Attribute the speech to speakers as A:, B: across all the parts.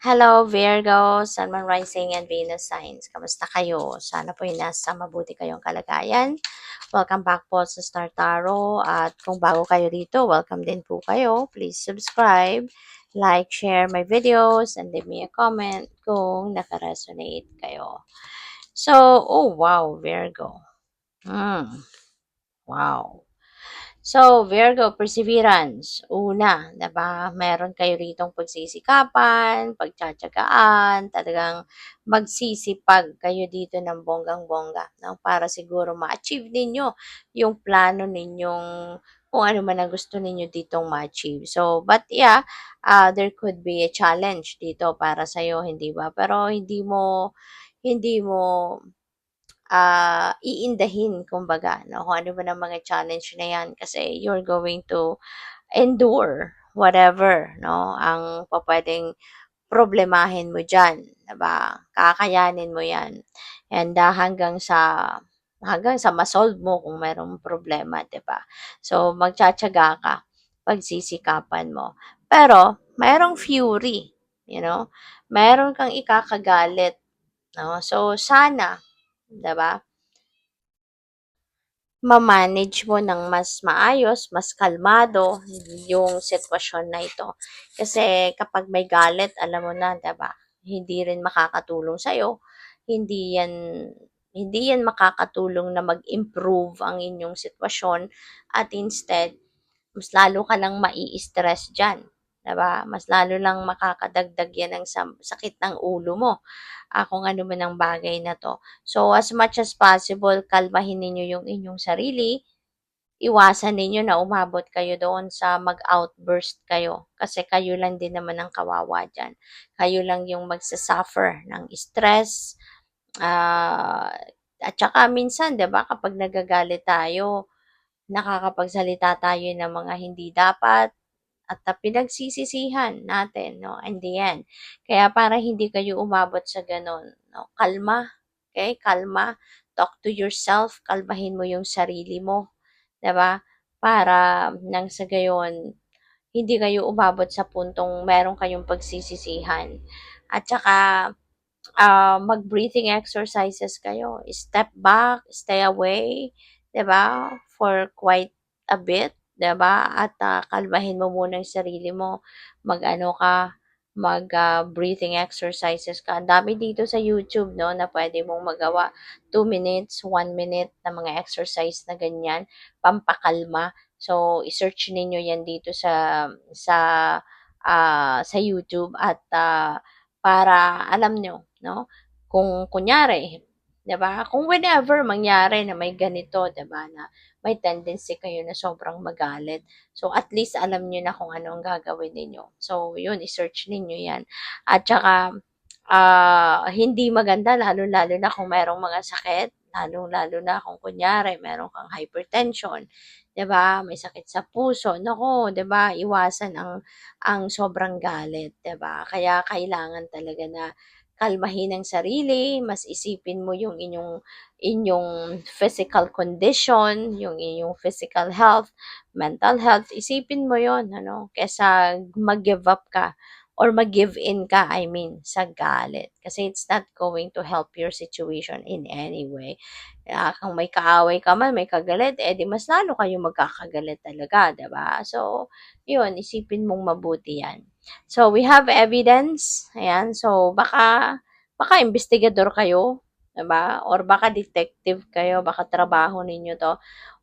A: Hello Virgo, Sun, Moon, Rising, and Venus signs. Kamusta kayo? Sana po nasa mabuti kayong kalagayan. Welcome back po sa Star Tarot. At kung bago kayo dito, welcome din po kayo. Please subscribe, like, share my videos, and leave me a comment kung naka-resonate kayo. So, oh wow, Virgo. Wow. So, Virgo, perseverance. Una, diba? Meron kayo ritong pagsisikapan, pagtsatsagaan, talagang magsisipag kayo dito ng bonggang-bongga, no? Para siguro ma-achieve ninyo yung plano ninyong kung ano man ang gusto ninyo ditong ma-achieve. So, but yeah, there could be a challenge dito para sa'yo, hindi ba? Pero hindi mo iindahin kumbaga, no? Kung ano man ang mga challenge na yan kasi you're going to endure whatever, no? Ang papwedeng problemahin mo dyan, diba? Kakayanin mo yan. And hanggang sa ma-solve mo kung mayroong problema, diba? So, magtsatsaga ka, pagsisikapan mo. Pero, mayroong fury, you know? Mayroon kang ikakagalit, no? So, sana, diba? Ma-manage mo ng mas maayos, mas kalmado yung sitwasyon na ito. Kasi kapag may galit, alam mo na, 'di ba? Hindi rin makakatulong sa iyo. Hindi yan hindi yan makakatulong na mag-improve ang inyong sitwasyon at instead mas lalo ka lang mai-stress diyan, 'di ba? Mas lalo lang makakadagdag yan ng sakit ng ulo mo, kung ano man ang bagay na 'to. So, as much as possible, kalmahin ninyo yung inyong sarili, iwasan ninyo na umabot kayo doon sa mag-outburst kayo kasi kayo lang din naman ang kawawa diyan. Kayo lang yung magsa-suffer ng stress, at saka minsan 'di ba kapag nagagalit tayo, nakakapagsalita tayo ng mga hindi dapat at pinagsisisihan natin, no, in the end. Kaya para hindi kayo umabot sa gano'n, no, kalma, okay? Kalma, talk to yourself, kalmahin mo yung sarili mo, 'di ba? Para nang sa gayon, hindi kayo umabot sa puntong meron kayong pagsisisihan. At saka mag-breathing exercises kayo. Step back, stay away, 'di ba? For quite a bit, 'di ba? At kalmahin mo muna 'yung sarili mo. Mag-ano ka, breathing exercises ka. Ang dami dito sa YouTube, no, na pwede mong magawa. 2 minutes, 1 minute na mga exercise na ganyan, pampakalma. So, i-search ninyo 'yan dito sa YouTube at para alam nyo, no? Kung kunyari, 'di ba? Kung whenever mangyari na may ganito, 'di ba, na may tendency kayo na sobrang magalit. So at least alam niyo na kung ano ang gagawin ninyo. So yun, i-search ninyo 'yan. At saka hindi maganda lalo-lalo na kung merong mga sakit, lalong-lalo na kung kunyari meron kang hypertension, 'di ba? May sakit sa puso. Nako, 'di ba? Iwasan ang sobrang galit, 'di ba? Kaya kailangan talaga na kalmahin ang sarili, mas isipin mo yung inyong physical condition, yung inyong physical health, mental health, isipin mo 'yon, ano, kaysa mag-give up ka or mag-give in ka, I mean, sa galit. Kasi it's not going to help your situation in any way. Kung may kaaway ka man, may kagalit, eh di mas lalo kayong magkakagalit talaga, 'di ba? So, 'yun, isipin mong mabuti 'yan. So, we have evidence. Ayan. So, baka investigador kayo, 'di ba? Or baka detective kayo, baka trabaho ninyo 'to.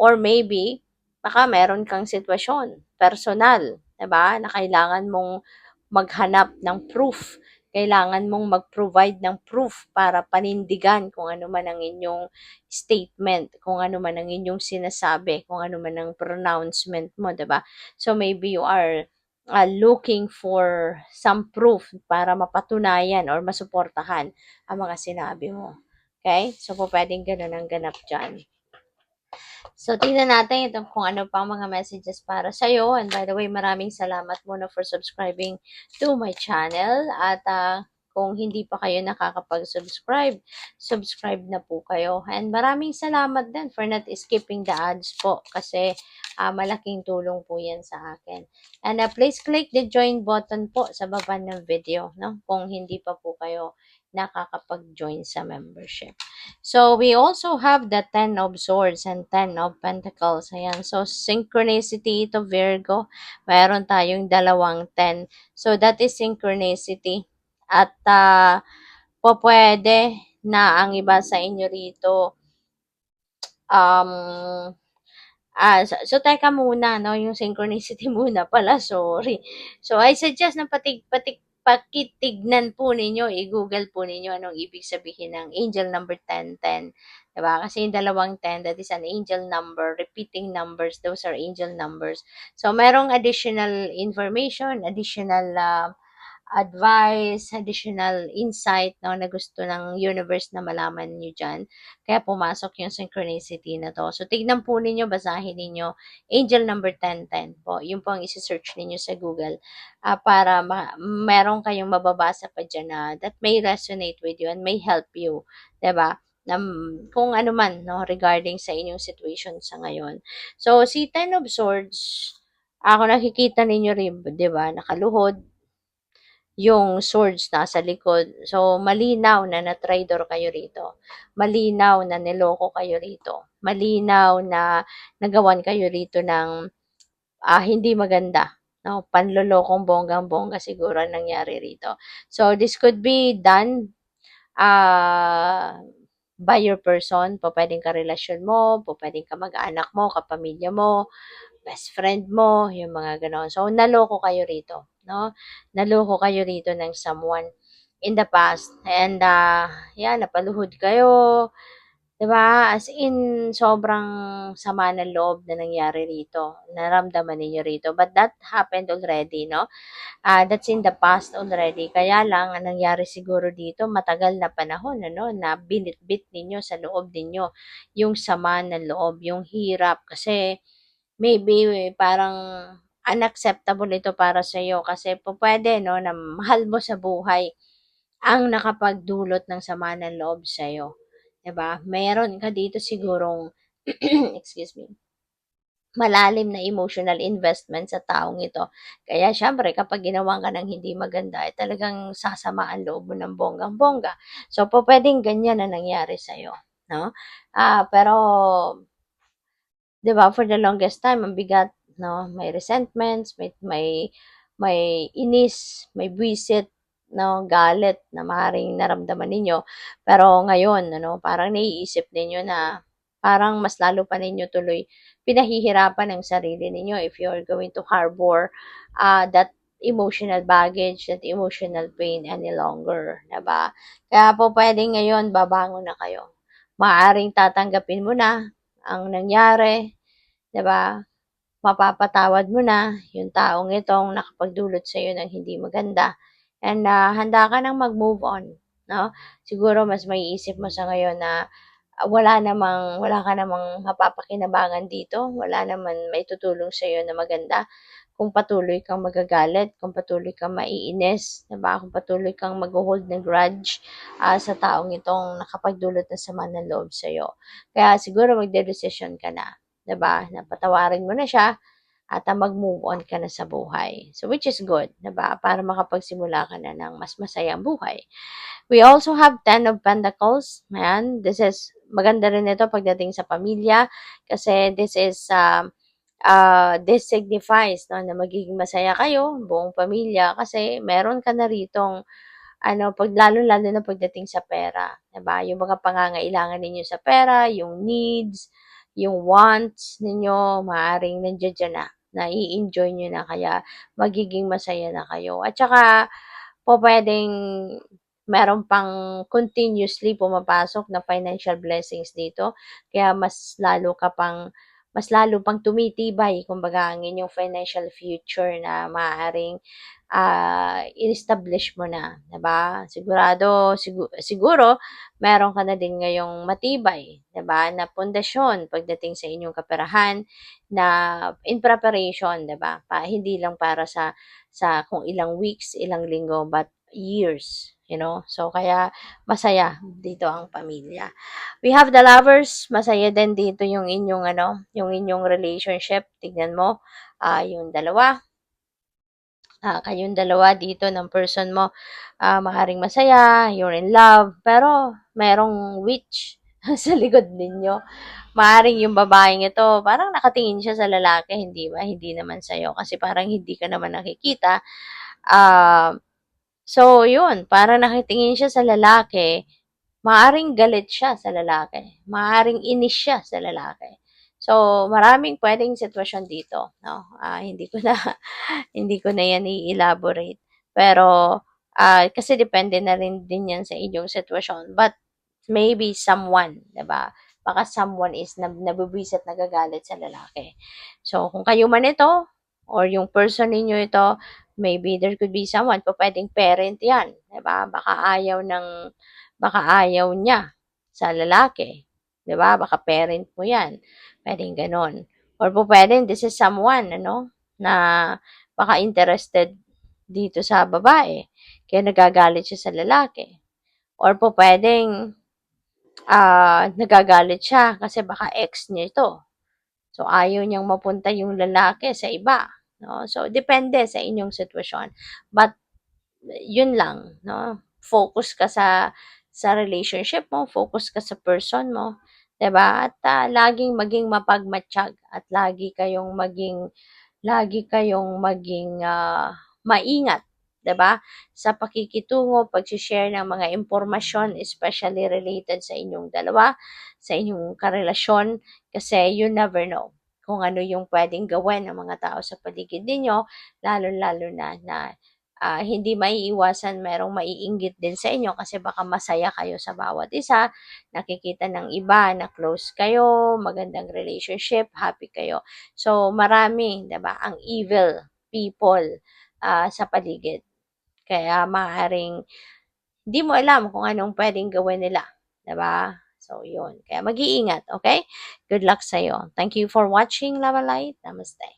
A: Or maybe, baka meron kang sitwasyon, personal, 'di ba? Na kailangan mong maghanap ng proof. Kailangan mong mag-provide ng proof para panindigan kung ano man ang inyong statement, kung ano man ang inyong sinasabi, kung ano man ang pronouncement mo, 'di ba? So maybe you are looking for some proof para mapatunayan or masuportahan ang mga sinabi mo. Okay? So, po pwedeng ganun ang ganap dyan. So, tingnan natin itong kung ano pang mga messages para sa'yo. And by the way, maraming salamat muna for subscribing to my channel. At Kung hindi pa kayo nakakapag-subscribe, subscribe na po kayo. And maraming salamat din for not skipping the ads po kasi malaking tulong po yan sa akin. And please click the join button po sa baba ng video, no? Kung hindi pa po kayo nakakapag-join sa membership. So, we also have the 10 of Swords and 10 of Pentacles. Ayan. So, synchronicity ito, Virgo. Mayroon tayong dalawang 10. So, that is synchronicity. At pwede na ang iba sa inyo rito um, teka muna, no? Yung synchronicity muna pala, sorry. So, I suggest na pakitignan po ninyo, i-google po ninyo anong ibig sabihin ng angel number 1010. Diba? Kasi yung dalawang 10, that is an angel number, repeating numbers, those are angel numbers. So, merong additional information, additional advice, additional insight, no, na gusto ng universe na malaman niyo dyan. Kaya pumasok yung synchronicity na to. So, tignan po ninyo, basahin ninyo, angel number 1010 po. Yun po ang isi-search ninyo sa Google para meron kayong mababasa pa dyan na that may resonate with you and may help you. Diba? Na, kung ano man, no, regarding sa inyong situation sa ngayon. So, si Ten of Swords, ako nakikita ninyo rin, di ba, nakaluhod, yung swords nasa likod. So, malinaw na na-traitor kayo rito. Malinaw na niloko kayo rito. Malinaw na nagawan kayo rito ng hindi maganda. No? Panlolokong bonggang-bongga siguro ang nangyari rito. So, this could be done by your person. Po pwedeng karelasyon mo, po pwedeng kamag-anak mo, kapamilya mo, best friend mo, yung mga ganon. So, naloko kayo rito, no? Naloko kayo rito ng someone in the past. And, napaluhod kayo, diba? As in, sobrang sama ng loob na nangyari rito. Naramdaman ninyo rito. But that happened already, no? That's in the past already. Kaya lang, ang nangyari siguro dito, matagal na panahon, ano, na binitbit ninyo sa loob ninyo yung sama ng loob, yung hirap. Kasi, maybe parang unacceptable ito para sa iyo kasi po pwede no na mahal mo sa buhay ang nakapagdulot ng sama ng loob sa iyo. 'Di ba? Meron ka dito sigurong excuse me, malalim na emotional investment sa taong ito. Kaya syempre kapag ginawa ka ng hindi maganda, talagang sasama ang loob mo ng bonggang-bongga. So, po pwedeng ganyan na nangyari sa iyo, no? Pero 'di ba, for the longest time, ang bigat, no? May resentments, may inis, may buwisit, no? Galit na maaaring naramdaman ninyo. Pero ngayon, ano, parang naiisip ninyo na parang mas lalo pa ninyo tuloy pinahihirapan ang sarili ninyo if you're going to harbor that emotional baggage, that emotional pain any longer, 'di ba? Kaya po pwedeng ngayon babangon na kayo. Maaring tatanggapin mo na ang nangyari, 'di ba? Mapapatawad mo na yung taong itong nakapagdulot sa iyo ng hindi maganda. And handa ka nang mag-move on, no? Siguro mas maiisip mo sa ngayon na wala ka namang mapapakinabangan dito, wala naman maitutulong sa iyo na maganda. Kung patuloy kang magagalit, kung patuloy kang maiinis, 'di ba? Kung patuloy kang mag-hold ng grudge sa taong itong nakapagdulot ng sama ng loob sa iyo. Kaya siguro magdedesisyon ka na, 'di ba? Na patawarin mo na siya at mag-move on ka na sa buhay. So which is good, 'di ba? Para makapagsimula ka na ng mas masayang buhay. We also have 10 of Pentacles. Ayan, maganda rin ito pagdating sa pamilya kasi this signifies no, na magiging masaya kayo, buong pamilya, kasi meron ka na ritong lalo-lalo na pagdating sa pera, 'di ba? Yung mga pangangailangan ninyo sa pera, yung needs, yung wants ninyo, maaaring nandiyan na. Nai-enjoy nyo na kaya magiging masaya na kayo. At saka po pwedeng meron pang continuously pumapasok na financial blessings dito. Kaya mas lalo pang tumitibay kumbaga ang inyong financial future na maaaring i-establish mo na, 'di ba? Siguro meron ka na din ngayong matibay, 'di ba, na pundasyon pagdating sa inyong kaperahan na in preparation, 'di ba? Hindi lang para sa kung ilang weeks, ilang linggo, but years. So, kaya masaya dito ang pamilya. We have the lovers, masaya din dito yung inyong yung inyong relationship. Tignan mo, yung dalawa, kayong dalawa dito ng person mo, maaaring masaya, you're in love, pero merong witch sa likod ninyo. Maaaring yung babaeng ito, parang nakatingin siya sa lalaki, hindi ba? Hindi naman sa'yo. Kasi parang hindi ka naman nakikita. Ah, so, yun, parang nakatingin siya sa lalaki, maaring galit siya sa lalaki, maaring inis siya sa lalaki. So, maraming pwedeng sitwasyon dito, no? Hindi ko na hindi ko na yan i-elaborate. Pero, kasi depende na rin din yan sa inyong sitwasyon. But, maybe someone, 'di ba? Baka someone is nabubwisit, nagagalit sa lalaki. So, kung kayo man ito, or yung person ninyo ito, maybe there could be someone, pwedeng parent yan, 'di ba? Baka ayaw niya sa lalaki, 'di ba? Baka parent mo yan, pwedeng ganon. Or pwedeng this is someone, na baka interested dito sa babae, kaya nagagalit siya sa lalaki. Or pwedeng nagagalit siya kasi baka ex niya ito. So, ayaw niyang mapunta yung lalaki sa iba. No? So, depende sa inyong sitwasyon. But, yun lang. No? Focus ka sa relationship mo, focus ka sa person mo. 'Di ba? At laging maging mapagmatsyag at lagi kayong maging maingat, 'di ba? Sa pakikitungo, pag-share ng mga impormasyon, especially related sa inyong dalawa, sa inyong karelasyon, kasi you never know kung ano yung pwedeng gawin ng mga tao sa paligid ninyo, lalo-lalo na hindi maiiwasan merong maiinggit din sa inyo kasi baka masaya kayo sa bawat isa, nakikita ng iba na close kayo, magandang relationship, happy kayo. So, marami, 'di ba, ang evil people sa paligid. Kaya maaaring hindi mo alam kung anong pwedeng gawin nila, 'di ba? So, yun. Kaya mag-iingat, okay? Good luck sa'yo. Thank you for watching, Lava Light. Namaste.